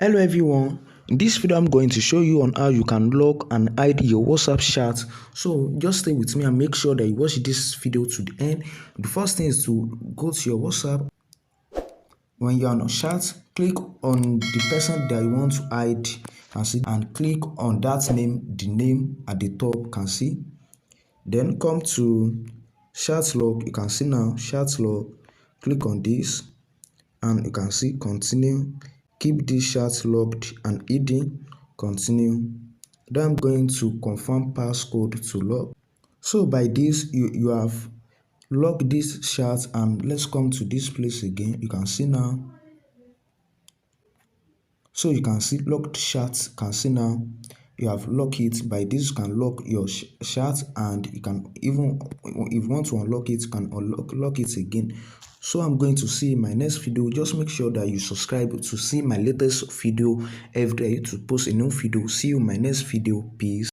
Hello everyone, in this video I'm going to show you on how you can log and hide your WhatsApp chat. So just stay with me and make sure that you watch this video to the end. The first thing is to go to your WhatsApp. When you are on chat, click on the person that you want to hide and click on that name, the name at the top, can see. Then come to chat log, you can see now chat log, click on this and you can see continue. Keep this chat logged and hidden, continue. Then I'm going to confirm passcode to log. So by this you have logged this chat, and let's come to this place again. You can see now. So you can see locked chat, can see now you have locked it. By this you can lock your chat, and you can even, if you want to unlock it, you can lock it again. So I'm going to see my next video. Just make sure that you subscribe to see my latest video every day to post a new video. See you in my next video. Peace.